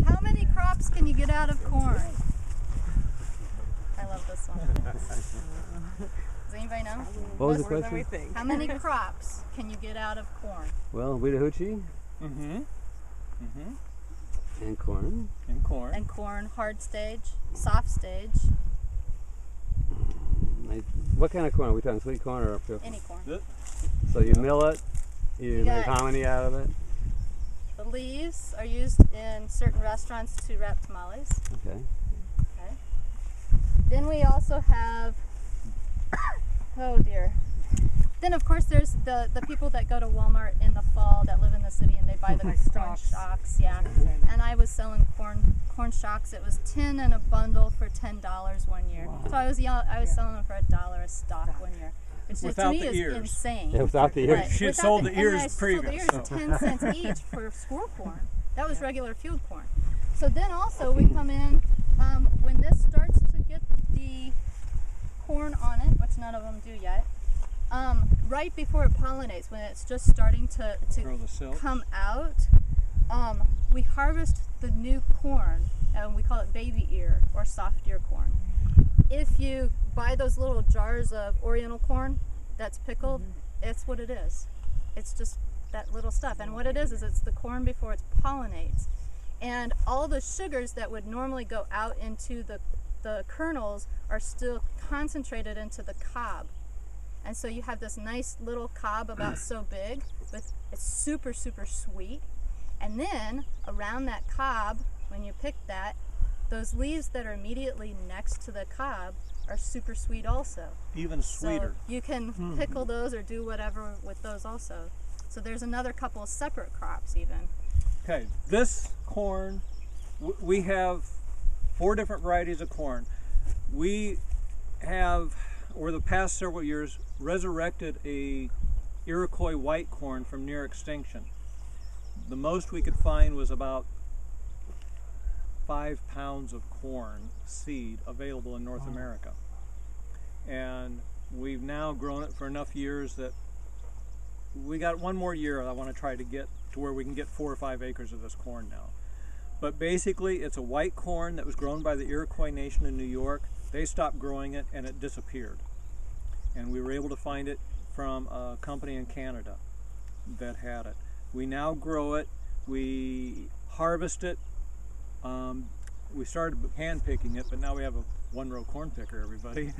How many crops can you get out of corn? I love this one. Does anybody know? What was the question? How many crops can you get out of corn? Well, Weetahuchi. And corn. And corn, hard stage, soft stage. What kind of corn? Are we talking sweet corn or pure? Any corn. So you mill it, you make hominy out of it? The leaves are used in certain restaurants to wrap tamales. Okay. Then we also have, oh dear. Then of course there's the people that go to Walmart in the fall that live in the city and they buy the corn shocks, And I was selling corn shocks. It was 10 in a bundle for $10 one year. Wow. So I was selling them for $1 a stalk one year. Which to me is insane. Yeah, without the ears. She had sold the ears previous. Sold the ears 10 cents each for squirrel corn. That was regular field corn. So then also we come in, when this starts to get the corn on it, which none of them do yet, right before it pollinates, when it's just starting to come out, we harvest the new corn, and we call it baby ear or soft ear corn. If you buy those little jars of oriental corn that's pickled, it's what it is. It's just that little stuff. And what it is it's the corn before it pollinates. And all the sugars that would normally go out into the kernels are still concentrated into the cob. And so you have this nice little cob about so big, it's super, super sweet. And then around that cob, when you pick that, those leaves that are immediately next to the cob are super sweet also. Even sweeter. So you can pickle those or do whatever with those also. So there's another couple of separate crops even. Okay, this corn, we have 4 different varieties of corn. We have, over the past several years, resurrected a Iroquois white corn from near extinction. The most we could find was about 5 pounds of corn seed available in North America. And we've now grown it for enough years that we got one more year. I want to try to get to where we can get 4 or 5 acres of this corn now. But basically it's a white corn that was grown by the Iroquois Nation in New York. They stopped growing it and it disappeared. And we were able to find it from a company in Canada that had it. We now grow it, we harvest it. We started hand picking it, but now we have a 1-row corn picker, everybody.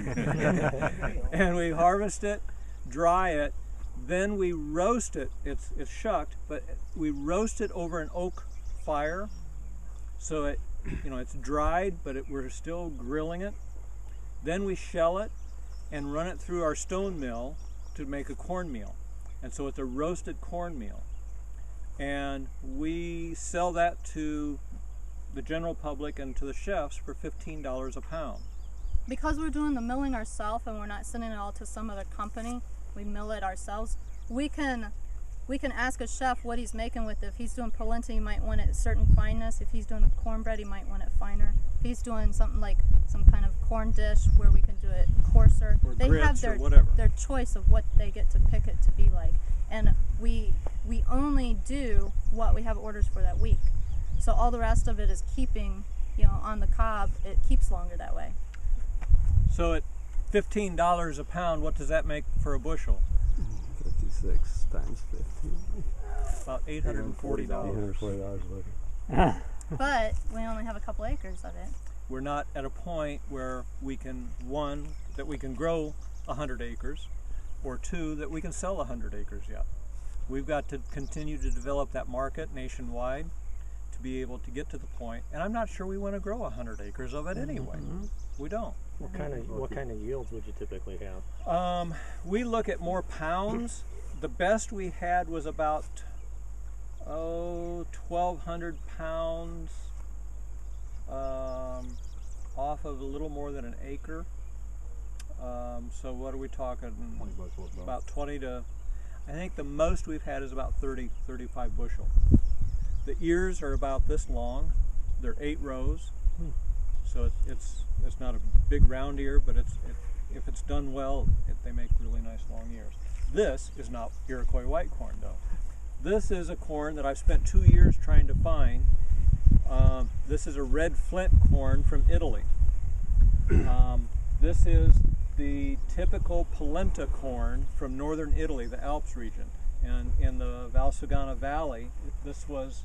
And we harvest it, dry it, then we roast it. It's shucked, but we roast it over an oak fire. So it, it's dried, but we're still grilling it. Then we shell it and run it through our stone mill to make a cornmeal. And so it's a roasted cornmeal. And we sell that to the general public and to the chefs for $15 a pound. Because we're doing the milling ourselves and we're not sending it all to some other company, we mill it ourselves. We can ask a chef what he's making with it. If he's doing polenta, he might want it a certain fineness. If he's doing a cornbread, he might want it finer. If he's doing something like some kind of corn dish where we can do it coarser, or they have their choice of what they get to pick it to be like. And we only do what we have orders for that week. So all the rest of it is keeping, on the cob. It keeps longer that way. So at $15 a pound, what does that make for a bushel? 56 times 15. About $840. $840 a acre. But we only have a couple acres of it. We're not at a point where we can, 1, that we can grow 100 acres, or 2, that we can sell 100 acres yet. We've got to continue to develop that market nationwide to be able to get to the point, and I'm not sure we want to grow 100 acres of it anyway. We don't. What kind of yields would you typically have? We look at more pounds. The best we had was about 1,200 pounds off of a little more than an acre. So what are we talking? About 20 to, I think the most we've had is about 30, 35 bushel. The ears are about this long. They're 8 rows. So it's not a big round ear, but if it's done well, they make really nice long ears. This is not Iroquois white corn though. This is a corn that I've spent 2 years trying to find. This is a red flint corn from Italy. This is the typical polenta corn from northern Italy, the Alps region. And in the Valsugana Valley, this was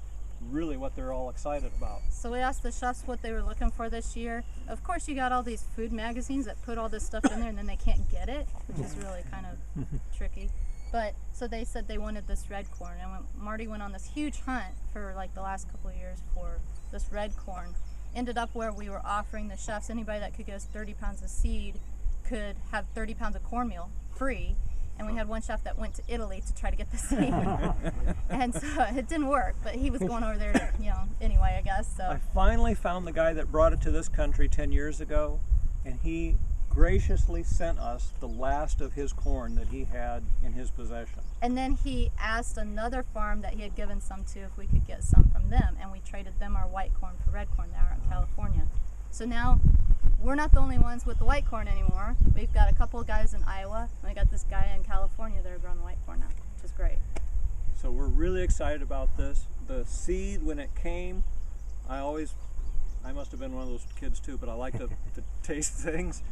really what they're all excited about. So we asked the chefs what they were looking for this year. Of course, you got all these food magazines that put all this stuff in there and then they can't get it, which is really kind of tricky. But so they said they wanted this red corn, and when Marty went on this huge hunt for like the last couple of years for this red corn. Ended up where we were offering the chefs, anybody that could get us 30 pounds of seed could have 30 pounds of cornmeal free. And we had one chef that went to Italy to try to get the seed. And so it didn't work, but he was going over there to, anyway, I guess. So I finally found the guy that brought it to this country 10 years ago, and he graciously sent us the last of his corn that he had in his possession. And then he asked another farm that he had given some to if we could get some from them, and we traded them our white corn for red corn there in California. So now we're not the only ones with the white corn anymore. We've got a couple of guys in Iowa, and we got this guy in California that are growing the white corn now, which is great. So we're really excited about this. The seed, when it came, I must have been one of those kids too, but I like to taste things.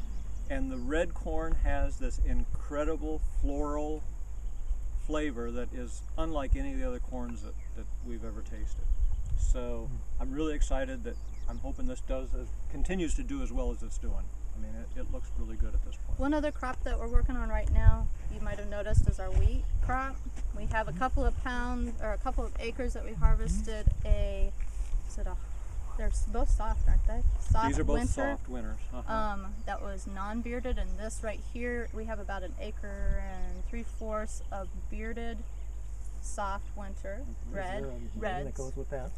And the red corn has this incredible floral flavor that is unlike any of the other corns that we've ever tasted. So I'm really excited that I'm hoping this continues to do as well as it's doing. I mean, it looks really good at this point. One other crop that we're working on right now, you might have noticed, is our wheat crop. We have a couple of acres that we harvested they're both soft, aren't they? Soft These are both winter. soft winters. That was non-bearded, and this right here, we have about 1 acre and 3/4 of bearded soft winter reds. That goes with that.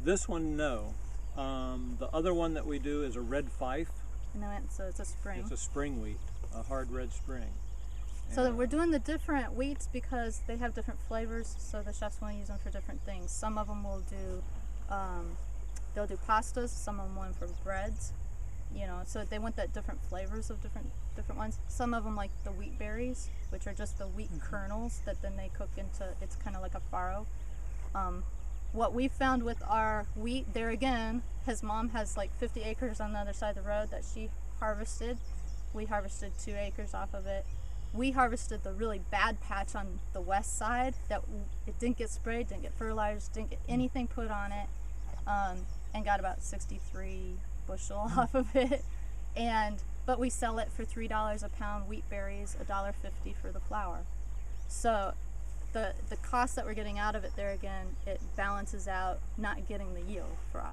This one, no. The other one that we do is a red fife. No, so it's a spring. It's a spring wheat, a hard red spring. So we're doing the different wheats because they have different flavors, so the chefs want to use them for different things. Some of them will do, they'll do pastas, some of them want for breads, so they want that different flavors of different ones. Some of them like the wheat berries, which are just the wheat kernels that then they cook into, it's kind of like a farro. What we found with our wheat, there again, his mom has like 50 acres on the other side of the road that she harvested. We harvested 2 acres off of it. We harvested the really bad patch on the west side that it didn't get sprayed, didn't get fertilized, didn't get anything put on it, and got about 63 bushel off of it. But we sell it for $3 a pound wheat berries, $1.50 for the flour. So the cost that we're getting out of it there again, it balances out not getting the yield for us.